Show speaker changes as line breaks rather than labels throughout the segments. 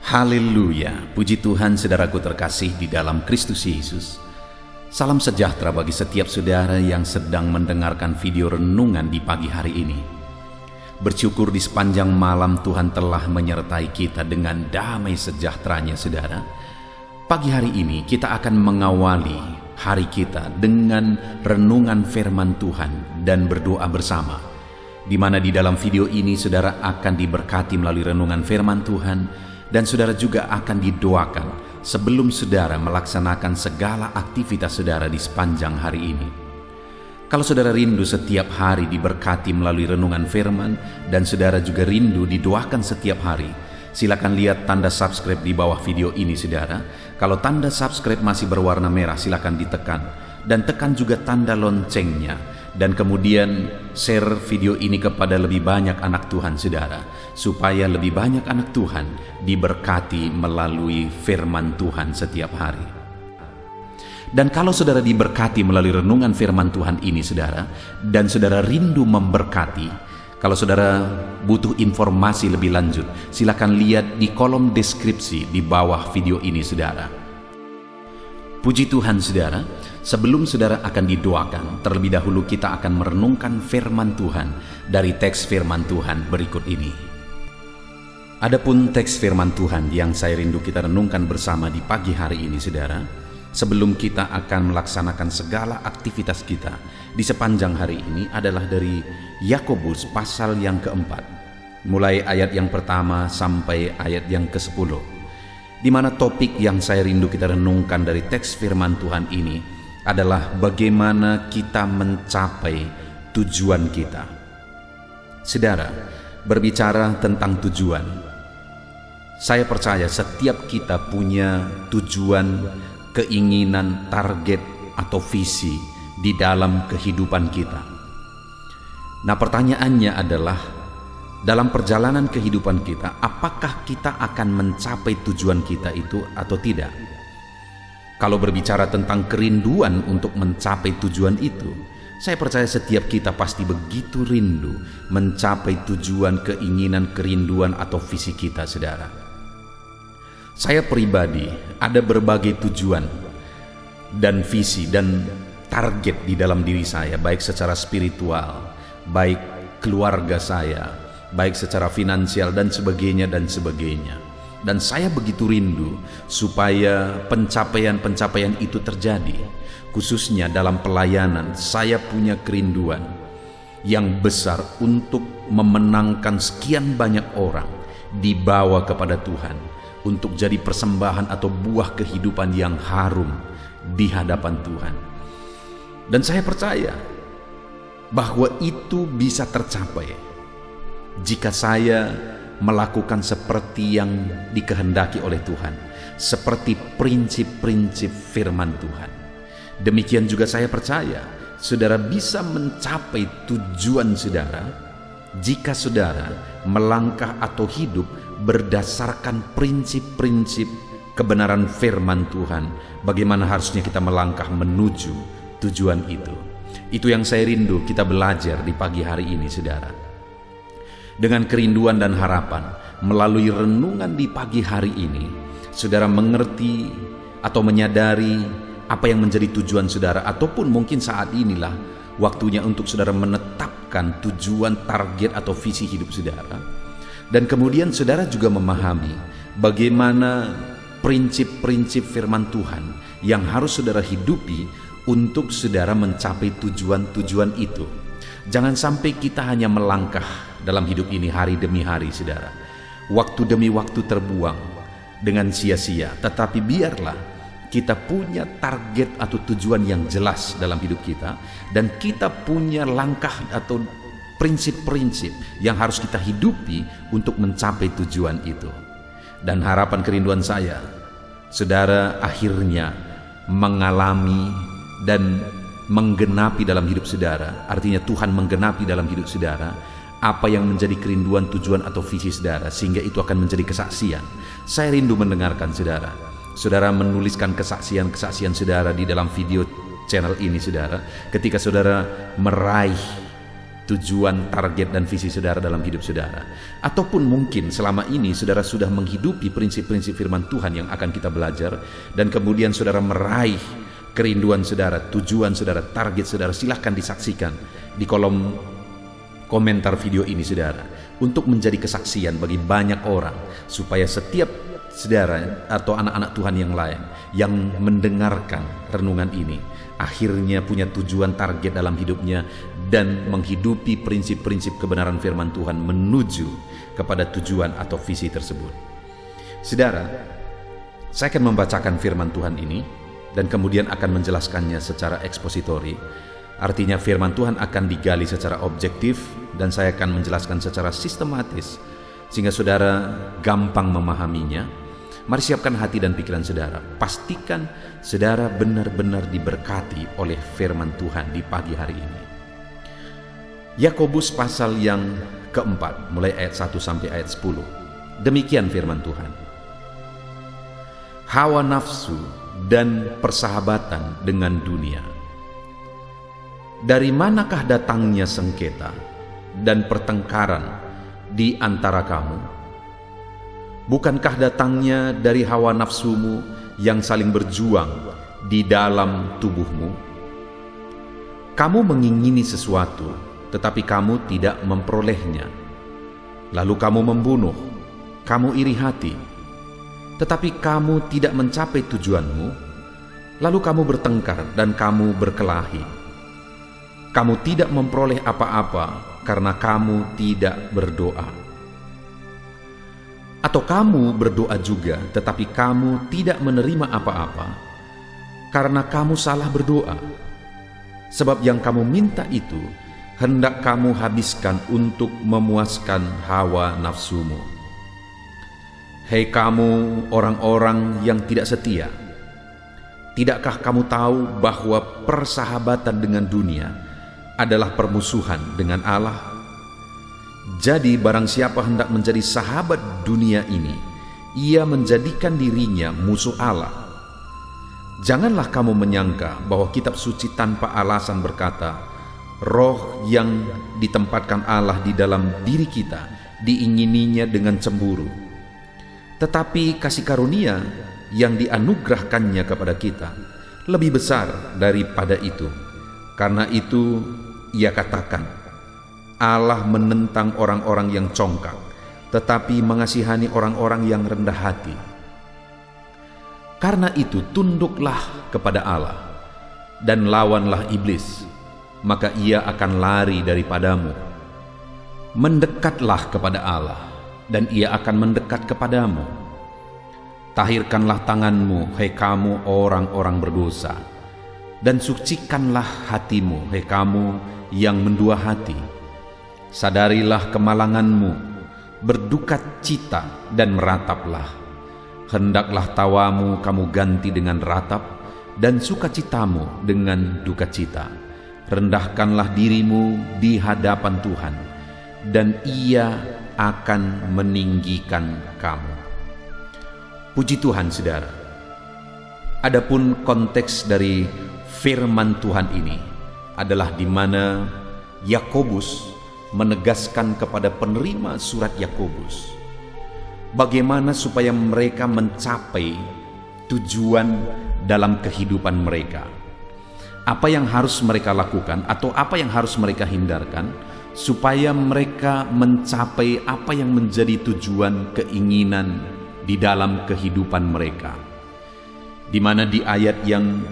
Haleluya, puji Tuhan saudaraku terkasih di dalam Kristus Yesus. Salam sejahtera bagi setiap saudara yang sedang mendengarkan video renungan di pagi hari ini. Bersyukur di sepanjang malam Tuhan telah menyertai kita dengan damai sejahteranya saudara. Pagi hari ini kita akan mengawali hari kita dengan renungan firman Tuhan dan berdoa bersama. Di mana di dalam video ini saudara akan diberkati melalui renungan firman Tuhan, dan saudara juga akan didoakan sebelum saudara melaksanakan segala aktivitas saudara di sepanjang hari ini. Kalau saudara rindu setiap hari diberkati melalui renungan firman, dan saudara juga rindu didoakan setiap hari, silakan lihat tanda subscribe di bawah video ini saudara. Kalau tanda subscribe masih berwarna merah, silakan ditekan, dan tekan juga tanda loncengnya. Dan kemudian share video ini kepada lebih banyak anak Tuhan saudara, supaya lebih banyak anak Tuhan diberkati melalui firman Tuhan setiap hari. Dan kalau saudara diberkati melalui renungan firman Tuhan ini saudara, dan saudara rindu memberkati, kalau saudara butuh informasi lebih lanjut, silakan lihat di kolom deskripsi di bawah video ini saudara. Puji Tuhan saudara, sebelum saudara akan didoakan, terlebih dahulu kita akan merenungkan firman Tuhan dari teks firman Tuhan berikut ini. Adapun teks firman Tuhan yang saya rindu kita renungkan bersama di pagi hari ini saudara, sebelum kita akan melaksanakan segala aktivitas kita di sepanjang hari ini adalah dari Yakobus pasal yang keempat, mulai ayat yang pertama sampai ayat yang ke-10. Di mana topik yang saya rindu kita renungkan dari teks firman Tuhan ini adalah bagaimana kita mencapai tujuan kita. Saudara, berbicara tentang tujuan, saya percaya setiap kita punya tujuan, keinginan, target, atau visi di dalam kehidupan kita. Nah, pertanyaannya adalah, dalam perjalanan kehidupan kita, apakah kita akan mencapai tujuan kita itu atau tidak? Kalau berbicara tentang kerinduan untuk mencapai tujuan itu, saya percaya setiap kita pasti begitu rindu mencapai tujuan, keinginan, kerinduan atau visi kita, saudara. Saya pribadi ada berbagai tujuan dan visi dan target di dalam diri saya, baik secara spiritual, baik keluarga saya, baik secara finansial dan sebagainya dan sebagainya. Dan saya begitu rindu supaya pencapaian-pencapaian itu terjadi. Khususnya dalam pelayanan, saya punya kerinduan yang besar untuk memenangkan sekian banyak orang, dibawa kepada Tuhan untuk jadi persembahan atau buah kehidupan yang harum di hadapan Tuhan. Dan saya percaya bahwa itu bisa tercapai jika saya melakukan seperti yang dikehendaki oleh Tuhan, seperti prinsip-prinsip firman Tuhan. Demikian juga saya percaya saudara bisa mencapai tujuan saudara jika saudara melangkah atau hidup berdasarkan prinsip-prinsip kebenaran firman Tuhan, bagaimana harusnya kita melangkah menuju tujuan itu. Itu yang saya rindu kita belajar di pagi hari ini saudara. Dengan kerinduan dan harapan, melalui renungan di pagi hari ini, saudara mengerti atau menyadari apa yang menjadi tujuan saudara, ataupun mungkin saat inilah waktunya untuk saudara menetapkan tujuan, target atau visi hidup saudara. Dan kemudian saudara juga memahami bagaimana prinsip-prinsip firman Tuhan yang harus saudara hidupi untuk saudara mencapai tujuan-tujuan itu. Jangan sampai kita hanya melangkah dalam hidup ini hari demi hari saudara, waktu demi waktu terbuang dengan sia-sia. Tetapi biarlah kita punya target atau tujuan yang jelas dalam hidup kita, dan kita punya langkah atau prinsip-prinsip yang harus kita hidupi untuk mencapai tujuan itu. Dan harapan kerinduan saya, saudara akhirnya mengalami dan menggenapi dalam hidup saudara, artinya Tuhan menggenapi dalam hidup saudara apa yang menjadi kerinduan, tujuan atau visi saudara, sehingga itu akan menjadi kesaksian. Saya rindu mendengarkan saudara. Saudara menuliskan kesaksian-kesaksian saudara di dalam video channel ini saudara, ketika saudara meraih tujuan, target, dan visi saudara dalam hidup saudara. Ataupun mungkin selama ini saudara sudah menghidupi prinsip-prinsip firman Tuhan yang akan kita belajar, dan kemudian saudara meraih kerinduan saudara, tujuan saudara, target saudara. Silahkan disaksikan di kolom komentar video ini saudara, untuk menjadi kesaksian bagi banyak orang, supaya setiap saudara atau anak-anak Tuhan yang lain yang mendengarkan renungan ini akhirnya punya tujuan, target dalam hidupnya, dan menghidupi prinsip-prinsip kebenaran firman Tuhan menuju kepada tujuan atau visi tersebut. Saudara, saya akan membacakan firman Tuhan ini dan kemudian akan menjelaskannya secara ekspositori. Artinya firman Tuhan akan digali secara objektif dan saya akan menjelaskan secara sistematis sehingga saudara gampang memahaminya. Mari siapkan hati dan pikiran saudara. Pastikan saudara benar-benar diberkati oleh firman Tuhan di pagi hari ini. Yakobus pasal yang keempat, mulai ayat 1 sampai ayat 10. Demikian firman Tuhan. Hawa nafsu dan persahabatan dengan dunia. Dari manakah datangnya sengketa dan pertengkaran di antara kamu? Bukankah datangnya dari hawa nafsumu yang saling berjuang di dalam tubuhmu? Kamu mengingini sesuatu, tetapi kamu tidak memperolehnya. Lalu kamu membunuh, kamu iri hati, tetapi kamu tidak mencapai tujuanmu. Lalu kamu bertengkar dan kamu berkelahi. Kamu tidak memperoleh apa-apa karena kamu tidak berdoa. Atau kamu berdoa juga, tetapi kamu tidak menerima apa-apa karena kamu salah berdoa. Sebab yang kamu minta itu hendak kamu habiskan untuk memuaskan hawa nafsumu. Hei kamu orang-orang yang tidak setia, tidakkah kamu tahu bahwa persahabatan dengan dunia adalah permusuhan dengan Allah? Jadi barang siapa hendak menjadi sahabat dunia ini, ia menjadikan dirinya musuh Allah. Janganlah kamu menyangka bahwa kitab suci tanpa alasan berkata, roh yang ditempatkan Allah di dalam diri kita diingininya dengan cemburu. Tetapi kasih karunia yang dianugerahkannya kepada kita lebih besar daripada itu. Karena itu ia katakan, Allah menentang orang-orang yang congkak, tetapi mengasihani orang-orang yang rendah hati. Karena itu tunduklah kepada Allah dan lawanlah iblis, maka ia akan lari daripadamu. Mendekatlah kepada Allah dan ia akan mendekat kepadamu. Tahirkanlah tanganmu, hei kamu orang-orang berdosa, dan sucikanlah hatimu, hei kamu yang mendua hati. Sadarilah kemalanganmu, berduka cita dan merataplah. Hendaklah tawamu kamu ganti dengan ratap, dan sukacitamu dengan duka cita. Rendahkanlah dirimu di hadapan Tuhan, dan Ia akan meninggikan kamu. Puji Tuhan saudara. Adapun konteks dari firman Tuhan ini adalah di mana Yakobus menegaskan kepada penerima surat Yakobus bagaimana supaya mereka mencapai tujuan dalam kehidupan mereka. Apa yang harus mereka lakukan atau apa yang harus mereka hindarkan supaya mereka mencapai apa yang menjadi tujuan keinginan di dalam kehidupan mereka. Di mana di ayat yang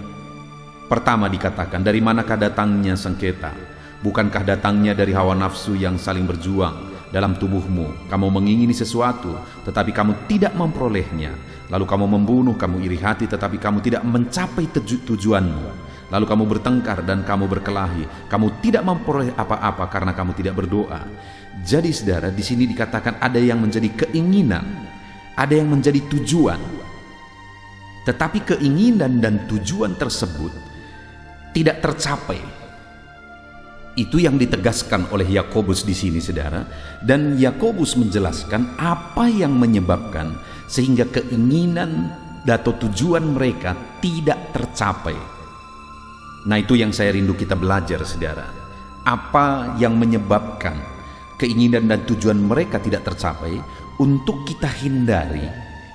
pertama dikatakan, dari manakah datangnya sengketa? Bukankah datangnya dari hawa nafsu yang saling berjuang dalam tubuhmu? Kamu mengingini sesuatu, tetapi kamu tidak memperolehnya. Lalu kamu membunuh, kamu iri hati, tetapi kamu tidak mencapai tujuanmu. Lalu kamu bertengkar dan kamu berkelahi. Kamu tidak memperoleh apa-apa karena kamu tidak berdoa. Jadi saudara, di sini dikatakan ada yang menjadi keinginan, ada yang menjadi tujuan. Tetapi keinginan dan tujuan tersebut tidak tercapai. Itu yang ditegaskan oleh Yakobus di sini saudara, dan Yakobus menjelaskan apa yang menyebabkan sehingga keinginan atau tujuan mereka tidak tercapai. Nah, itu yang saya rindu kita belajar saudara. apa yang menyebabkan keinginan dan tujuan mereka tidak tercapai, untuk kita hindari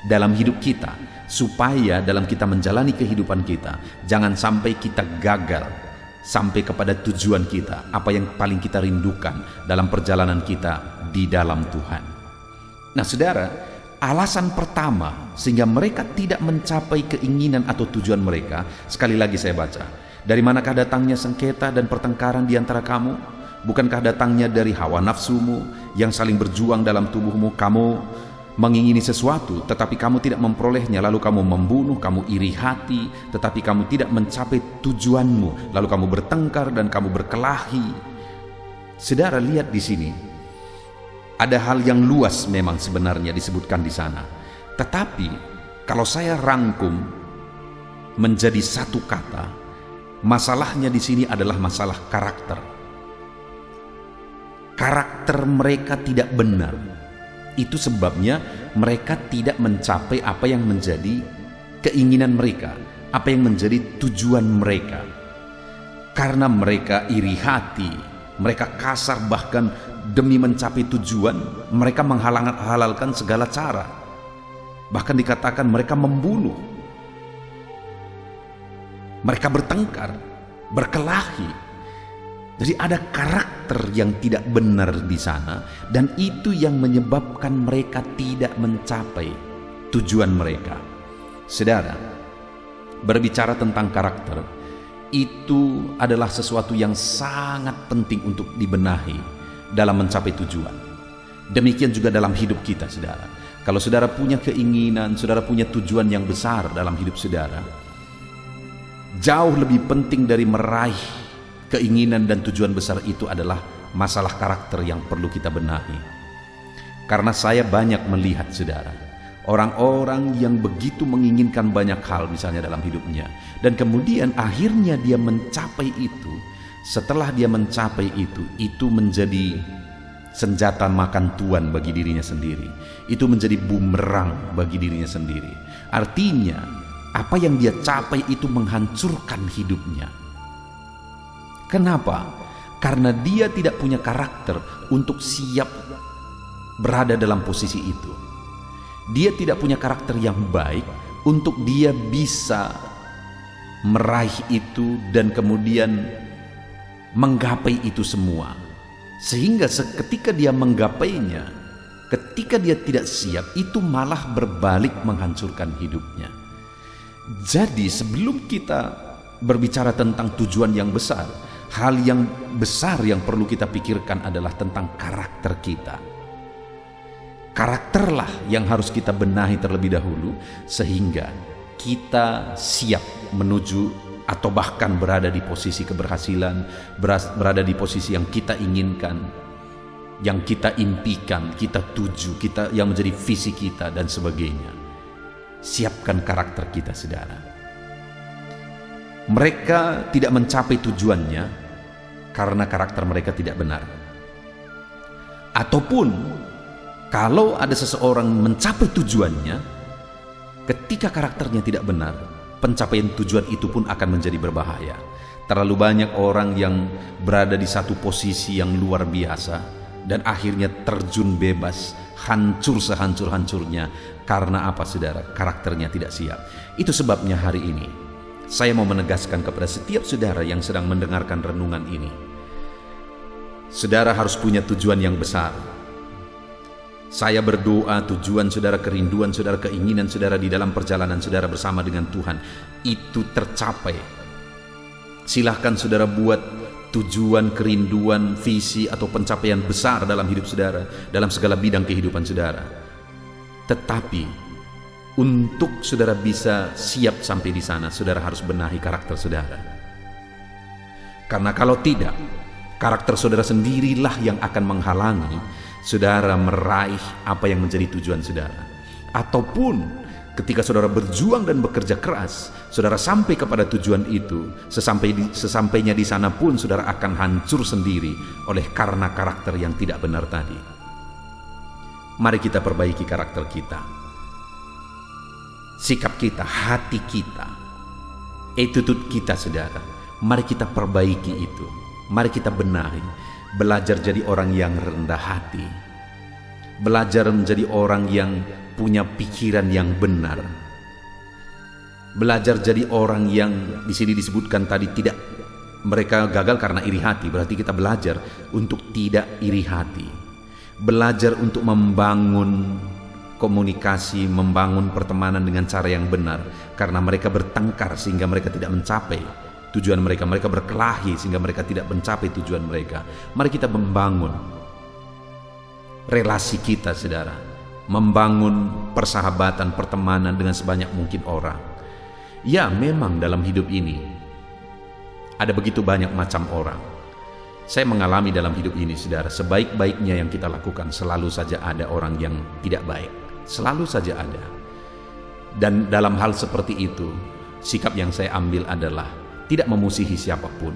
dalam hidup kita, supaya dalam kita menjalani kehidupan kita jangan sampai kita gagal sampai kepada tujuan kita, apa yang paling kita rindukan dalam perjalanan kita di dalam Tuhan. Nah saudara, alasan pertama sehingga mereka tidak mencapai keinginan atau tujuan mereka, sekali lagi saya baca, dari manakah datangnya sengketa dan pertengkaran di antara kamu? Bukankah datangnya dari hawa nafsumu yang saling berjuang dalam tubuhmu? Kamu mengingini sesuatu, tetapi kamu tidak memperolehnya, lalu kamu membunuh, kamu iri hati, tetapi kamu tidak mencapai tujuanmu, lalu kamu bertengkar dan kamu berkelahi. Saudara, lihat di sini, ada hal yang luas memang sebenarnya disebutkan di sana. Tetapi kalau saya rangkum menjadi satu kata, masalahnya di sini adalah masalah karakter. Karakter mereka tidak benar. Itu sebabnya mereka tidak mencapai apa yang menjadi keinginan mereka, apa yang menjadi tujuan mereka. Karena mereka iri hati, mereka kasar, bahkan demi mencapai tujuan mereka menghalalkan segala cara. Bahkan dikatakan mereka membunuh, mereka bertengkar, berkelahi. Jadi ada karakter yang tidak benar di sana, dan itu yang menyebabkan mereka tidak mencapai tujuan mereka. Saudara, berbicara tentang karakter, itu adalah sesuatu yang sangat penting untuk dibenahi dalam mencapai tujuan. Demikian juga dalam hidup kita, saudara. Kalau saudara punya keinginan, saudara punya tujuan yang besar dalam hidup saudara, jauh lebih penting dari meraih keinginan dan tujuan besar itu adalah masalah karakter yang perlu kita benahi. Karena saya banyak melihat, saudara, orang-orang yang begitu menginginkan banyak hal misalnya dalam hidupnya, dan kemudian akhirnya dia mencapai itu. Setelah dia mencapai itu menjadi senjata makan tuan bagi dirinya sendiri. Itu menjadi bumerang bagi dirinya sendiri. Artinya apa yang dia capai itu menghancurkan hidupnya. Kenapa? Karena dia tidak punya karakter untuk siap berada dalam posisi itu. Dia tidak punya karakter yang baik untuk dia bisa meraih itu dan kemudian menggapai itu semua. Sehingga ketika dia menggapainya, ketika dia tidak siap, itu malah berbalik menghancurkan hidupnya. Jadi sebelum kita berbicara tentang tujuan yang besar, hal yang besar yang perlu kita pikirkan adalah tentang karakter kita. Karakterlah yang harus kita benahi terlebih dahulu, sehingga kita siap menuju atau bahkan berada di posisi keberhasilan, berada di posisi yang kita inginkan, yang kita impikan, kita tuju, kita yang menjadi visi kita dan sebagainya. Siapkan karakter kita, saudara. Mereka tidak mencapai tujuannya karena karakter mereka tidak benar. Ataupun kalau ada seseorang mencapai tujuannya, ketika karakternya tidak benar, pencapaian tujuan itu pun akan menjadi berbahaya. Terlalu banyak orang yang berada di satu posisi yang luar biasa dan akhirnya terjun bebas, hancur sehancur-hancurnya. Karena apa, saudara? Karakternya tidak siap. Itu sebabnya hari ini saya mau menegaskan kepada setiap saudara yang sedang mendengarkan renungan ini, saudara harus punya tujuan yang besar. Saya berdoa tujuan saudara, kerinduan saudara, keinginan saudara di dalam perjalanan saudara bersama dengan Tuhan itu tercapai. Silahkan saudara buat tujuan, kerinduan, visi atau pencapaian besar dalam hidup saudara, dalam segala bidang kehidupan saudara. Tetapi untuk saudara bisa siap sampai di sana, saudara harus benahi karakter saudara. Karena kalau tidak, karakter saudara sendirilah yang akan menghalangi saudara meraih apa yang menjadi tujuan saudara. Ataupun ketika saudara berjuang dan bekerja keras, saudara sampai kepada tujuan itu, sesampainya di sana pun saudara akan hancur sendiri oleh karena karakter yang tidak benar tadi. Mari kita perbaiki karakter kita, sikap kita, hati kita, attitude kita, saudara. Mari kita perbaiki itu. Mari kita benahi, belajar jadi orang yang rendah hati, belajar menjadi orang yang punya pikiran yang benar, belajar jadi orang yang di sini disebutkan tadi tidak, mereka gagal karena iri hati. Berarti kita belajar untuk tidak iri hati, belajar untuk membangun komunikasi, membangun pertemanan dengan cara yang benar, karena mereka bertengkar sehingga mereka tidak mencapai tujuan mereka, mereka berkelahi sehingga mereka tidak mencapai tujuan mereka. Mari kita membangun relasi kita, saudara, membangun persahabatan, pertemanan dengan sebanyak mungkin orang. Ya, memang dalam hidup ini ada begitu banyak macam orang. Saya mengalami dalam hidup ini, saudara, sebaik-baiknya yang kita lakukan, selalu saja ada orang yang tidak baik. Selalu saja ada. Dan dalam hal seperti itu, sikap yang saya ambil adalah tidak memusuhi siapapun.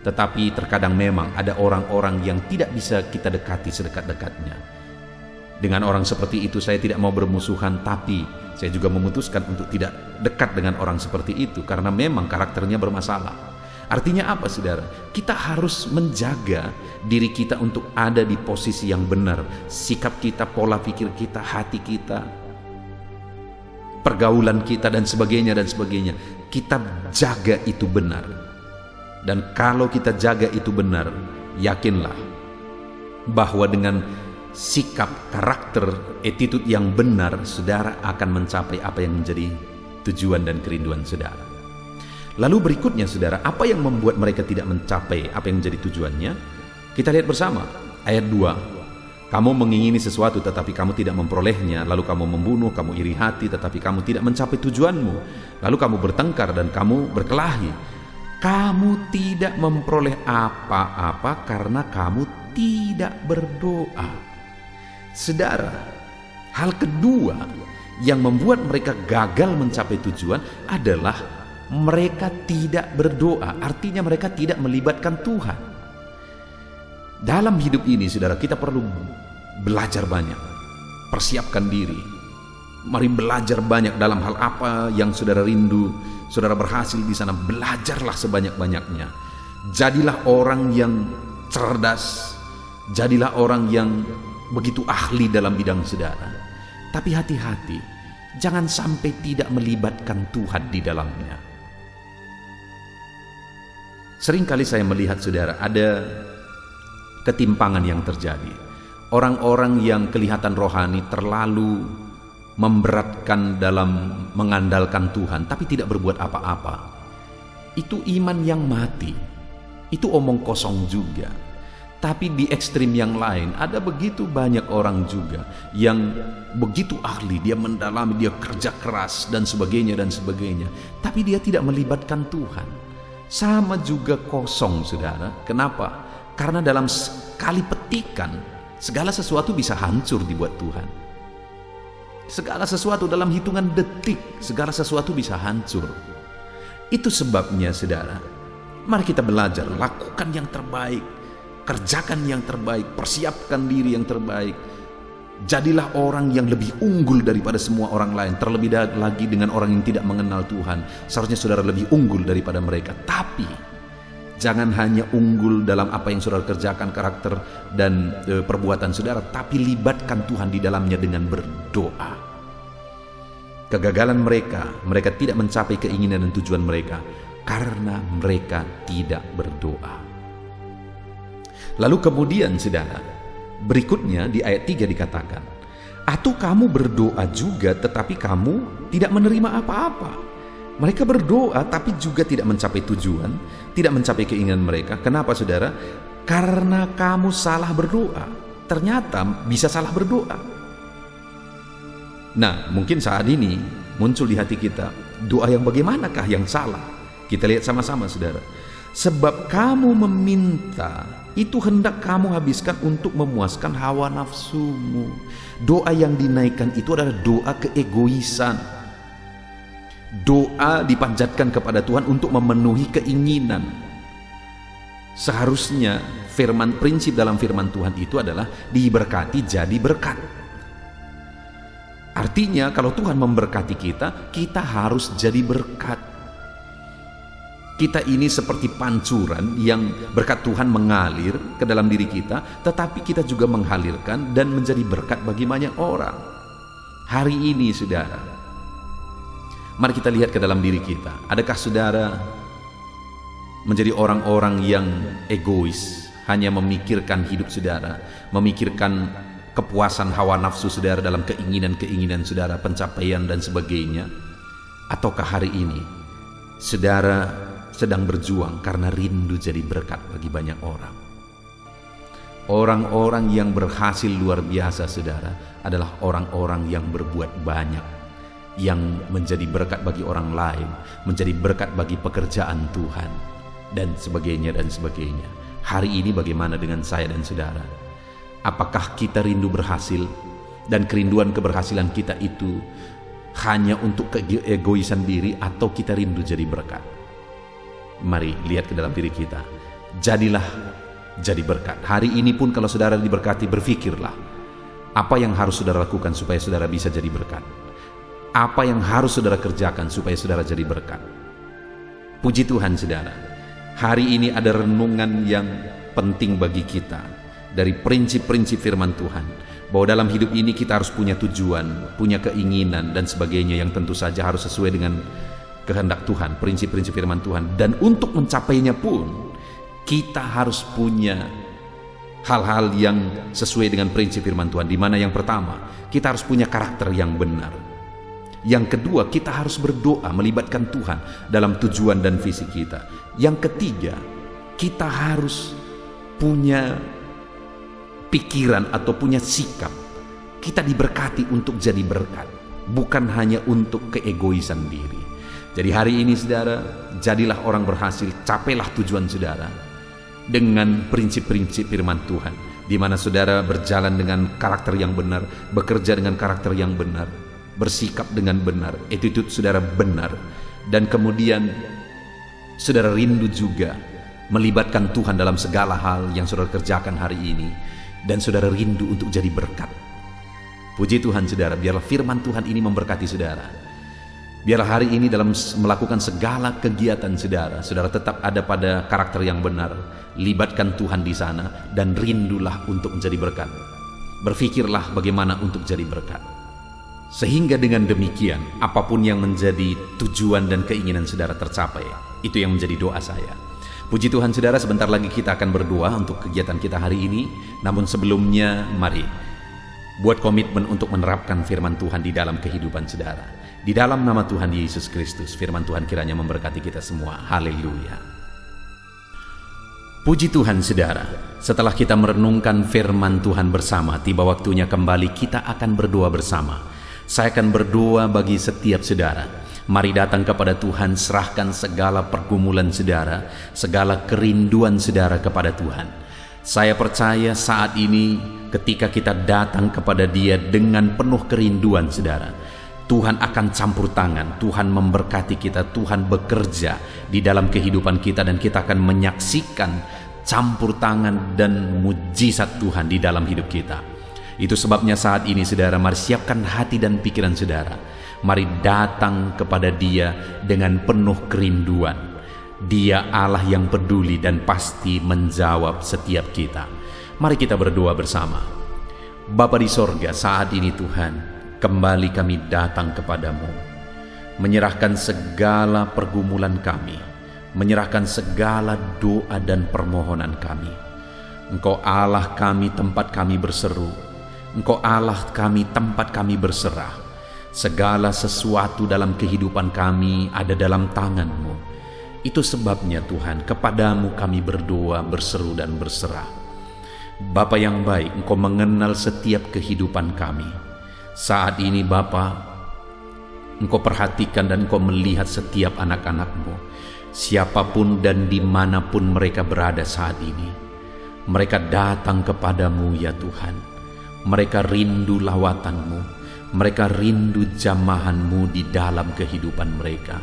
Tetapi terkadang memang ada orang-orang yang tidak bisa kita dekati sedekat-dekatnya. Dengan orang seperti itu saya tidak mau bermusuhan, tapi saya juga memutuskan untuk tidak dekat dengan orang seperti itu, karena memang karakternya bermasalah. Artinya apa, saudara? Kita harus menjaga diri kita untuk ada di posisi yang benar. Sikap kita, pola pikir kita, hati kita, pergaulan kita, dan sebagainya. Kita jaga itu benar. Dan kalau kita jaga itu benar, yakinlah bahwa dengan sikap, karakter, attitude yang benar, saudara akan mencapai apa yang menjadi tujuan dan kerinduan saudara. Lalu berikutnya, saudara, apa yang membuat mereka tidak mencapai apa yang menjadi tujuannya? Kita lihat bersama ayat 2. Kamu mengingini sesuatu tetapi kamu tidak memperolehnya, lalu kamu membunuh, kamu iri hati tetapi kamu tidak mencapai tujuanmu, lalu kamu bertengkar dan kamu berkelahi. Kamu tidak memperoleh apa-apa karena kamu tidak berdoa. Saudara, hal kedua yang membuat mereka gagal mencapai tujuan adalah mereka tidak berdoa. Artinya mereka tidak melibatkan Tuhan. Dalam hidup ini, saudara, kita perlu belajar banyak, persiapkan diri. Mari belajar banyak dalam hal apa yang saudara rindu. Saudara berhasil di sana, belajarlah sebanyak-banyaknya. Jadilah orang yang cerdas, jadilah orang yang begitu ahli dalam bidang saudara. Tapi hati-hati, jangan sampai tidak melibatkan Tuhan di dalamnya. Seringkali saya melihat, saudara, ada ketimpangan yang terjadi. Orang-orang yang kelihatan rohani terlalu memberatkan dalam mengandalkan Tuhan, tapi tidak berbuat apa-apa. Itu iman yang mati. Itu omong kosong juga. Tapi di ekstrim yang lain, ada begitu banyak orang juga yang begitu ahli, dia mendalami, dia kerja keras dan sebagainya, tapi dia tidak melibatkan Tuhan. Sama juga kosong, saudara. Kenapa? Karena dalam sekali petikan, segala sesuatu bisa hancur dibuat Tuhan. Segala sesuatu dalam hitungan detik, segala sesuatu bisa hancur. Itu sebabnya, saudara, mari kita belajar, lakukan yang terbaik, kerjakan yang terbaik, persiapkan diri yang terbaik. Jadilah orang yang lebih unggul daripada semua orang lain. Terlebih lagi dengan orang yang tidak mengenal Tuhan, seharusnya saudara lebih unggul daripada mereka. Tapi jangan hanya unggul dalam apa yang saudara kerjakan, karakter dan perbuatan saudara, tapi libatkan Tuhan di dalamnya dengan berdoa. Kegagalan mereka tidak mencapai keinginan dan tujuan mereka karena mereka tidak berdoa. Lalu kemudian, saudara, berikutnya di ayat 3 dikatakan, atau kamu berdoa juga tetapi kamu tidak menerima apa-apa. Mereka berdoa tapi juga tidak mencapai tujuan, tidak mencapai keinginan mereka. Kenapa, saudara? Karena kamu salah berdoa. Ternyata bisa salah berdoa. Nah, mungkin saat ini muncul di hati kita, doa yang bagaimanakah yang salah? Kita lihat sama-sama, saudara. Sebab kamu meminta, itu hendak kamu habiskan untuk memuaskan hawa nafsumu. Doa yang dinaikkan itu adalah doa keegoisan. Doa dipanjatkan kepada Tuhan untuk memenuhi keinginan. Seharusnya prinsip dalam firman Tuhan itu adalah diberkati jadi berkat. Artinya kalau Tuhan memberkati kita, kita harus jadi berkat. Kita ini seperti pancuran yang berkat Tuhan mengalir ke dalam diri kita, tetapi kita juga menghalirkan dan menjadi berkat bagi banyak orang. Hari ini saudara, mari kita lihat ke dalam diri kita. Adakah saudara menjadi orang-orang yang egois, hanya memikirkan hidup saudara, memikirkan kepuasan hawa nafsu saudara dalam keinginan-keinginan saudara, pencapaian dan sebagainya? Ataukah hari ini saudara sedang berjuang karena rindu jadi berkat bagi banyak orang? Orang-orang yang berhasil luar biasa saudara adalah orang-orang yang berbuat banyak, yang menjadi berkat bagi orang lain, menjadi berkat bagi pekerjaan Tuhan, dan sebagainya dan sebagainya. Hari ini bagaimana dengan saya dan saudara? Apakah kita rindu berhasil, dan kerinduan keberhasilan kita itu hanya untuk keegoisan diri, atau kita rindu jadi berkat? Mari lihat ke dalam diri kita. Jadilah jadi berkat. Hari ini pun kalau saudara diberkati, berfikirlah apa yang harus saudara lakukan supaya saudara bisa jadi berkat. Apa yang harus saudara kerjakan supaya saudara jadi berkat. Puji Tuhan saudara, hari ini ada renungan yang penting bagi kita dari prinsip-prinsip firman Tuhan, bahwa dalam hidup ini kita harus punya tujuan, punya keinginan dan sebagainya, yang tentu saja harus sesuai dengan kehendak Tuhan, prinsip-prinsip firman Tuhan. Dan untuk mencapainya pun kita harus punya hal-hal yang sesuai dengan prinsip firman Tuhan, di mana yang pertama, kita harus punya karakter yang benar. Yang kedua, kita harus berdoa melibatkan Tuhan dalam tujuan dan visi kita. Yang ketiga, kita harus punya pikiran atau punya sikap, kita diberkati untuk jadi berkat, bukan hanya untuk keegoisan diri. Jadi hari ini saudara, jadilah orang berhasil, capailah tujuan saudara dengan prinsip-prinsip firman Tuhan, di mana saudara berjalan dengan karakter yang benar, bekerja dengan karakter yang benar, bersikap dengan benar, attitude saudara benar, dan kemudian saudara rindu juga melibatkan Tuhan dalam segala hal yang saudara kerjakan hari ini, dan saudara rindu untuk jadi berkat. Puji Tuhan saudara, biarlah firman Tuhan ini memberkati saudara. Biarlah hari ini dalam melakukan segala kegiatan saudara, saudara tetap ada pada karakter yang benar. Libatkan Tuhan di sana dan rindulah untuk menjadi berkat. Berfikirlah bagaimana untuk jadi berkat. Sehingga dengan demikian, apapun yang menjadi tujuan dan keinginan saudara tercapai. Itu yang menjadi doa saya. Puji Tuhan saudara, sebentar lagi kita akan berdoa untuk kegiatan kita hari ini. Namun sebelumnya, mari buat komitmen untuk menerapkan firman Tuhan di dalam kehidupan saudara. Di dalam nama Tuhan Yesus Kristus, firman Tuhan kiranya memberkati kita semua. Haleluya. Puji Tuhan saudara, setelah kita merenungkan firman Tuhan bersama, tiba waktunya kembali kita akan berdoa bersama. Saya akan berdoa bagi setiap saudara. Mari datang kepada Tuhan, serahkan segala pergumulan saudara, segala kerinduan saudara kepada Tuhan. Saya percaya saat ini ketika kita datang kepada Dia dengan penuh kerinduan saudara, Tuhan akan campur tangan, Tuhan memberkati kita, Tuhan bekerja di dalam kehidupan kita, dan kita akan menyaksikan campur tangan dan mujizat Tuhan di dalam hidup kita. Itu sebabnya saat ini saudara, mari siapkan hati dan pikiran saudara. Mari datang kepada Dia dengan penuh kerinduan. Dia Allah yang peduli dan pasti menjawab setiap kita. Mari kita berdoa bersama. Bapa di sorga, saat ini Tuhan, kembali kami datang kepadamu, menyerahkan segala pergumulan kami, menyerahkan segala doa dan permohonan kami. Engkau Allah kami, tempat kami berseru. Engkau Allah kami, tempat kami berserah. Segala sesuatu dalam kehidupan kami ada dalam tangan-Mu. Itu sebabnya Tuhan, kepadamu kami berdoa, berseru dan berserah. Bapa yang baik, Engkau mengenal setiap kehidupan kami. Saat ini Bapa, Engkau perhatikan dan Engkau melihat setiap anak-anak-Mu, siapapun dan dimanapun mereka berada saat ini. Mereka datang kepadamu ya Tuhan. Mereka rindu lawatan-Mu, mereka rindu jamahan-Mu di dalam kehidupan mereka.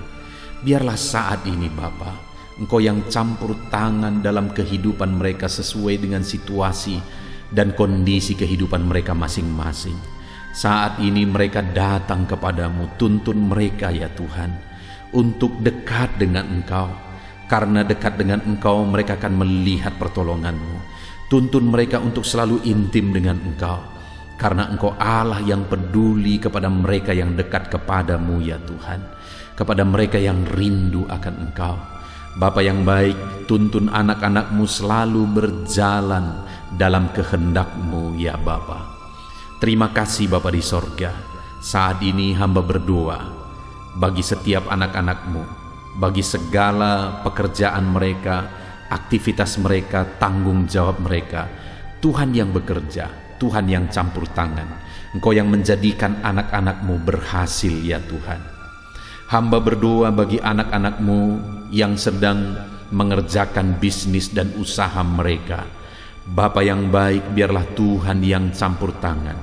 Biarlah saat ini Bapa, Engkau yang campur tangan dalam kehidupan mereka sesuai dengan situasi dan kondisi kehidupan mereka masing-masing. Saat ini mereka datang kepadamu, tuntun mereka ya Tuhan untuk dekat dengan Engkau, Karena dekat dengan Engkau, mereka akan melihat pertolongan-Mu. Tuntun mereka untuk selalu intim dengan Engkau, karena Engkau Allah yang peduli kepada mereka yang dekat kepadamu ya Tuhan, kepada mereka yang rindu akan Engkau. Bapa yang baik, tuntun anak-anak-Mu selalu berjalan dalam kehendak-Mu ya Bapa. Terima kasih Bapa di sorga. Saat ini hamba berdoa bagi setiap anak-anak-Mu, bagi segala pekerjaan mereka, aktivitas mereka, tanggung jawab mereka. Tuhan yang bekerja, Tuhan yang campur tangan. Engkau yang menjadikan anak-anak-Mu berhasil ya Tuhan. Hamba berdoa bagi anak-anak-Mu yang sedang mengerjakan bisnis dan usaha mereka. Bapa yang baik, biarlah Tuhan yang campur tangan.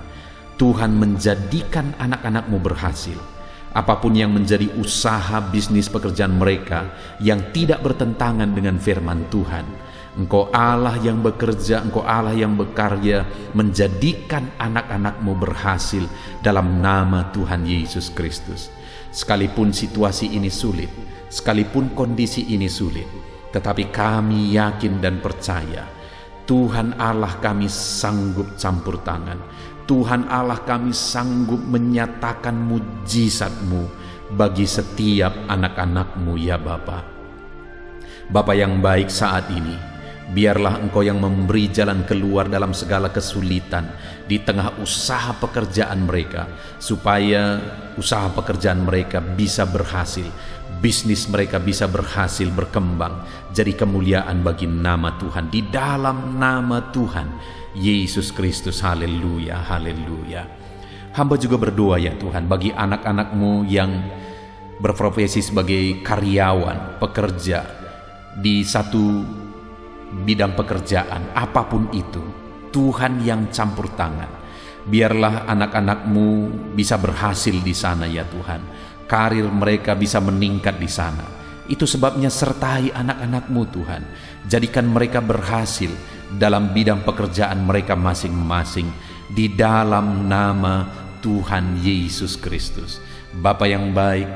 Tuhan menjadikan anak-anak-Mu berhasil. Apapun yang menjadi usaha bisnis pekerjaan mereka yang tidak bertentangan dengan firman Tuhan, Engkau Allah yang bekerja, Engkau Allah yang berkarya, menjadikan anak-anak-Mu berhasil dalam nama Tuhan Yesus Kristus. Sekalipun situasi ini sulit, sekalipun kondisi ini sulit, tetapi kami yakin dan percaya Tuhan Allah kami sanggup campur tangan. Tuhan Allah kami sanggup menyatakan mujizat-Mu bagi setiap anak-anak-Mu ya Bapa. Bapa yang baik, saat ini biarlah Engkau yang memberi jalan keluar dalam segala kesulitan di tengah usaha pekerjaan mereka, supaya usaha pekerjaan mereka bisa berhasil, bisnis mereka bisa berhasil berkembang, jadi kemuliaan bagi nama Tuhan, di dalam nama Tuhan Yesus Kristus. Haleluya, haleluya. Hamba juga berdoa ya Tuhan bagi anak-anak-Mu yang berprofesi sebagai karyawan, pekerja di satu bidang pekerjaan, apapun itu. Tuhan yang campur tangan. Biarlah anak-anak-Mu bisa berhasil di sana ya Tuhan. Karir mereka bisa meningkat di sana. Itu sebabnya sertai anak-anak-Mu Tuhan. Jadikan mereka berhasil dalam bidang pekerjaan mereka masing-masing, di dalam nama Tuhan Yesus Kristus. Bapa yang baik,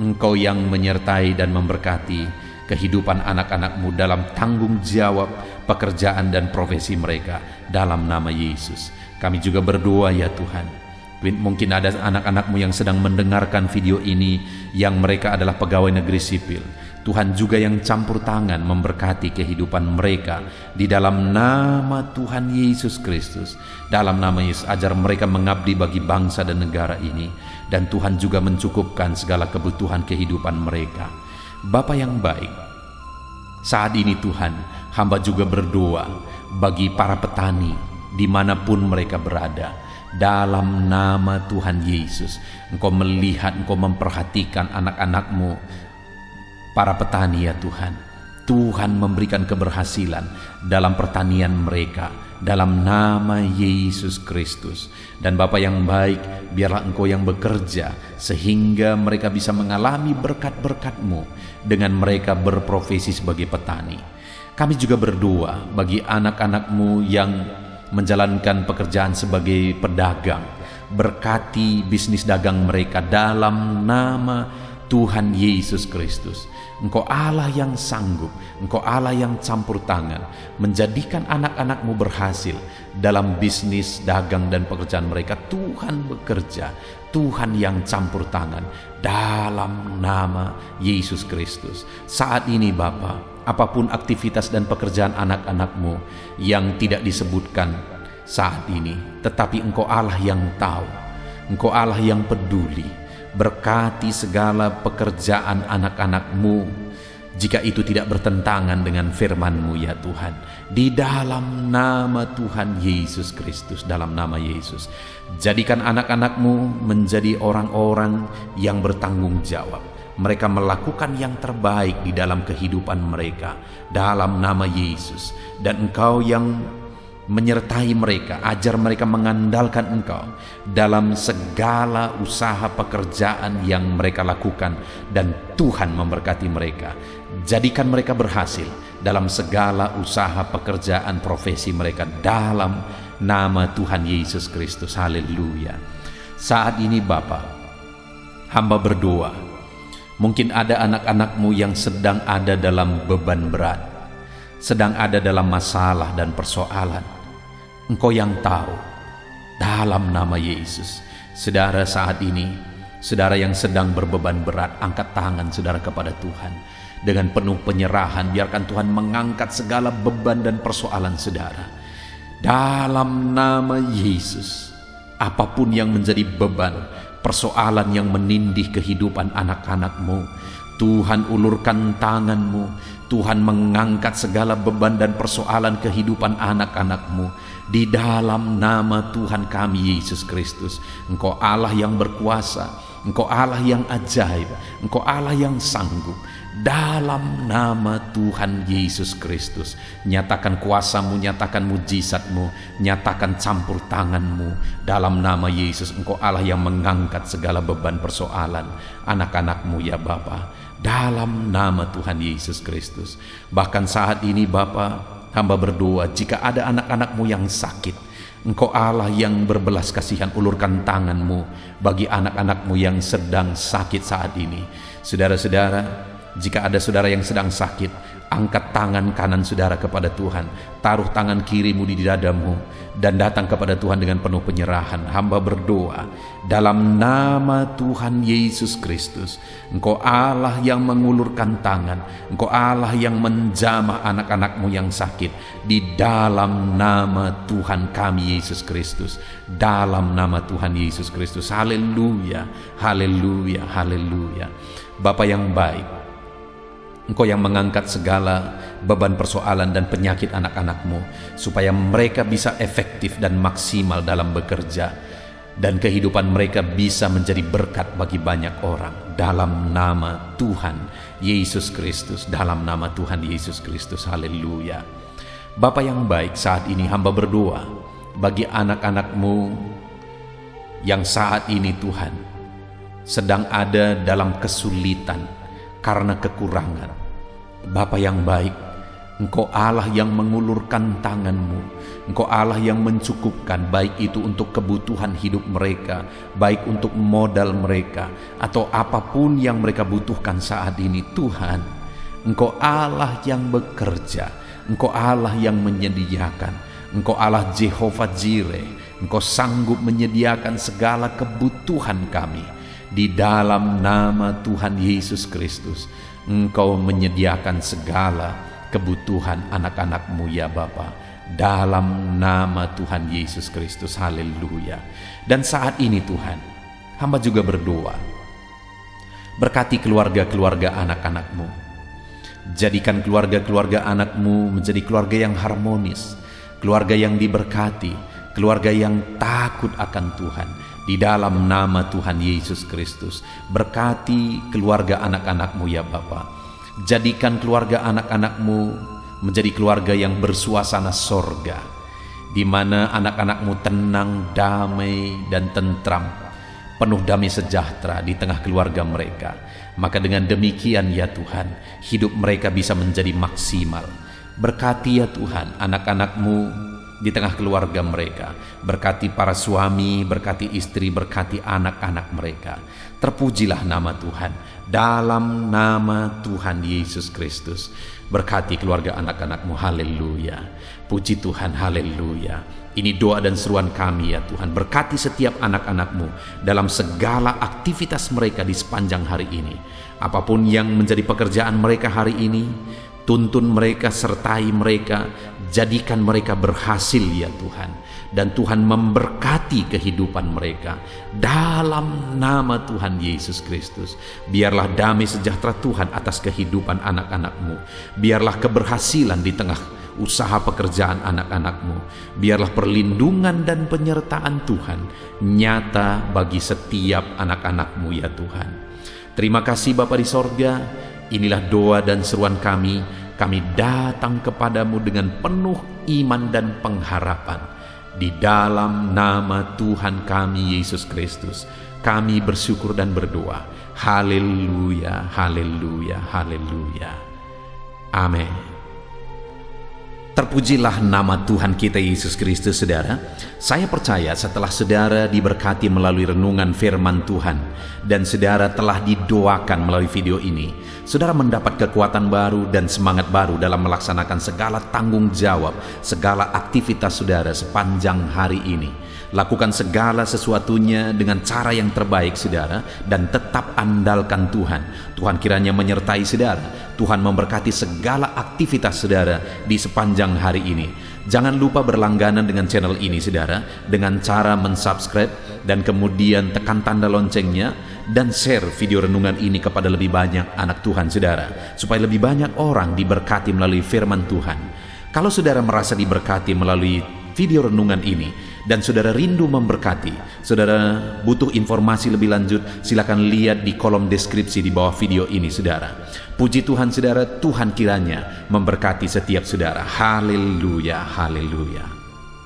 Engkau yang menyertai dan memberkati kehidupan anak-anak-Mu dalam tanggung jawab pekerjaan dan profesi mereka, dalam nama Yesus. Kami juga berdoa ya Tuhan, mungkin ada anak-anak-Mu yang sedang mendengarkan video ini yang mereka adalah pegawai negeri sipil. Tuhan juga yang campur tangan memberkati kehidupan mereka di dalam nama Tuhan Yesus Kristus. Dalam nama Yesus, ajar mereka mengabdi bagi bangsa dan negara ini, dan Tuhan juga mencukupkan segala kebutuhan kehidupan mereka. Bapa yang baik, saat ini Tuhan, hamba juga berdoa bagi para petani dimanapun mereka berada. Dalam nama Tuhan Yesus, Engkau melihat, Engkau memperhatikan anak-anak-Mu, para petani ya Tuhan. Tuhan memberikan keberhasilan dalam pertanian mereka, dalam nama Yesus Kristus. Dan Bapa yang baik, biarlah Engkau yang bekerja sehingga mereka bisa mengalami berkat-berkat-Mu dengan mereka berprofesi sebagai petani. Kami juga berdoa bagi anak-anak-Mu yang menjalankan pekerjaan sebagai pedagang. Berkati bisnis dagang mereka dalam nama Tuhan Yesus Kristus. Engkau Allah yang sanggup, Engkau Allah yang campur tangan, menjadikan anak-anak-Mu berhasil dalam bisnis, dagang, dan pekerjaan mereka. Tuhan bekerja, Tuhan yang campur tangan, dalam nama Yesus Kristus. Saat ini Bapa, apapun aktivitas dan pekerjaan anak-anak-Mu yang tidak disebutkan saat ini, tetapi Engkau Allah yang tahu, Engkau Allah yang peduli. Berkati segala pekerjaan anak-anak-Mu, jika itu tidak bertentangan dengan firman-Mu ya Tuhan, di dalam nama Tuhan Yesus Kristus. Dalam nama Yesus, jadikan anak-anak-Mu menjadi orang-orang yang bertanggung jawab. Mereka melakukan yang terbaik di dalam kehidupan mereka, dalam nama Yesus. Dan Engkau yang menyertai mereka, ajar mereka mengandalkan Engkau dalam segala usaha pekerjaan yang mereka lakukan, dan Tuhan memberkati mereka. Jadikan mereka berhasil dalam segala usaha pekerjaan profesi mereka, dalam nama Tuhan Yesus Kristus. Haleluya. Saat ini Bapa, hamba berdoa Mungkin ada anak-anak-Mu yang sedang ada dalam beban berat, sedang ada dalam masalah dan persoalan. Engkau yang tahu. Dalam nama Yesus, saudara saat ini, saudara yang sedang berbeban berat, angkat tangan saudara kepada Tuhan. Dengan penuh penyerahan, biarkan Tuhan mengangkat segala beban dan persoalan saudara. Dalam nama Yesus, apapun yang menjadi beban, persoalan yang menindih kehidupan anak-anak-Mu, Tuhan ulurkan tangan-Mu. Tuhan mengangkat segala beban dan persoalan kehidupan anak-anak-Mu. Di dalam nama Tuhan kami Yesus Kristus. Engkau Allah yang berkuasa, Engkau Allah yang ajaib, Engkau Allah yang sanggup. Dalam nama Tuhan Yesus Kristus, nyatakan kuasa-Mu, nyatakan mujizat-Mu, nyatakan campur tangan-Mu. Dalam nama Yesus, Engkau Allah yang mengangkat segala beban persoalan anak-anak-Mu ya Bapa. Dalam nama Tuhan Yesus Kristus. Bahkan saat ini Bapa, hamba berdoa, jika ada anak-anak-Mu yang sakit, Engkau Allah yang berbelas kasihan, ulurkan tangan-Mu bagi anak-anak-Mu yang sedang sakit saat ini. Saudara-saudara, jika ada saudara yang sedang sakit, angkat tangan kanan saudara kepada Tuhan, taruh tangan kirimu di dadamu, dan datang kepada Tuhan dengan penuh penyerahan. Hamba berdoa, dalam nama Tuhan Yesus Kristus, Engkau Allah yang mengulurkan tangan, Engkau Allah yang menjamah anak-anak-Mu yang sakit. Di dalam nama Tuhan kami Yesus Kristus, dalam nama Tuhan Yesus Kristus. Haleluya, haleluya, haleluya. Bapa yang baik, Engkau yang mengangkat segala beban persoalan dan penyakit anak-anak-Mu, supaya mereka bisa efektif dan maksimal dalam bekerja, dan kehidupan mereka bisa menjadi berkat bagi banyak orang. Dalam nama Tuhan Yesus Kristus, dalam nama Tuhan Yesus Kristus. Haleluya. Bapa yang baik, saat ini hamba berdoa bagi anak-anak-Mu yang saat ini Tuhan sedang ada dalam kesulitan karena kekurangan. Bapa yang baik, Engkau Allah yang mengulurkan tangan-Mu, Engkau Allah yang mencukupkan, baik itu untuk kebutuhan hidup mereka, baik untuk modal mereka, atau apapun yang mereka butuhkan saat ini. Tuhan, Engkau Allah yang bekerja, Engkau Allah yang menyediakan, Engkau Allah Jehovah Jireh, Engkau sanggup menyediakan segala kebutuhan kami. Di dalam nama Tuhan Yesus Kristus, Engkau menyediakan segala kebutuhan anak-anak-Mu ya Bapa. Dalam nama Tuhan Yesus Kristus. Haleluya. Dan saat ini Tuhan, hamba juga berdoa, berkati keluarga-keluarga anak-anak-Mu. Jadikan keluarga-keluarga anak-Mu menjadi keluarga yang harmonis, keluarga yang diberkati, keluarga yang takut akan Tuhan. Di dalam nama Tuhan Yesus Kristus, berkati keluarga anak-anak-Mu ya Bapa. Jadikan keluarga anak-anak-Mu menjadi keluarga yang bersuasana sorga, di mana anak-anak-Mu tenang, damai, dan tentram, penuh damai sejahtera di tengah keluarga mereka. Maka dengan demikian ya Tuhan, hidup mereka bisa menjadi maksimal. Berkati ya Tuhan anak-anak-Mu di tengah keluarga mereka. Berkati para suami, berkati istri, berkati anak-anak mereka. Terpujilah nama Tuhan. Dalam nama Tuhan Yesus Kristus, berkati keluarga anak-anak-Mu. Haleluya. Puji Tuhan, haleluya. Ini doa dan seruan kami ya Tuhan. Berkati setiap anak-anak-Mu dalam segala aktivitas mereka di sepanjang hari ini. Apapun yang menjadi pekerjaan mereka hari ini, tuntun mereka, sertai mereka, jadikan mereka berhasil ya Tuhan. Dan Tuhan memberkati kehidupan mereka. Dalam nama Tuhan Yesus Kristus, biarlah damai sejahtera Tuhan atas kehidupan anak-anak-Mu. Biarlah keberhasilan di tengah usaha pekerjaan anak-anak-Mu. Biarlah perlindungan dan penyertaan Tuhan nyata bagi setiap anak-anak-Mu ya Tuhan. Terima kasih Bapa di sorga. Inilah doa dan seruan kami. Kami datang kepadamu dengan penuh iman dan pengharapan. Di dalam nama Tuhan kami Yesus Kristus, kami bersyukur dan berdoa. Haleluya, haleluya, haleluya. Amin. Terpujilah nama Tuhan kita Yesus Kristus, saudara. Saya percaya setelah saudara diberkati melalui renungan firman Tuhan dan saudara telah didoakan melalui video ini, saudara mendapat kekuatan baru dan semangat baru dalam melaksanakan segala tanggung jawab, segala aktivitas saudara sepanjang hari ini. Lakukan segala sesuatunya dengan cara yang terbaik, saudara, dan tetap andalkan Tuhan. Tuhan kiranya menyertai saudara. Tuhan memberkati segala aktivitas saudara di sepanjang hari ini. Jangan lupa berlangganan dengan channel ini, saudara, dengan cara mensubscribe dan kemudian tekan tanda loncengnya dan share video renungan ini kepada lebih banyak anak Tuhan, saudara, supaya lebih banyak orang diberkati melalui firman Tuhan. Kalau saudara merasa diberkati melalui video renungan ini dan saudara rindu memberkati, saudara butuh informasi lebih lanjut, silakan lihat di kolom deskripsi di bawah video ini, saudara. Puji Tuhan, saudara, Tuhan kiranya memberkati setiap saudara. Haleluya, haleluya.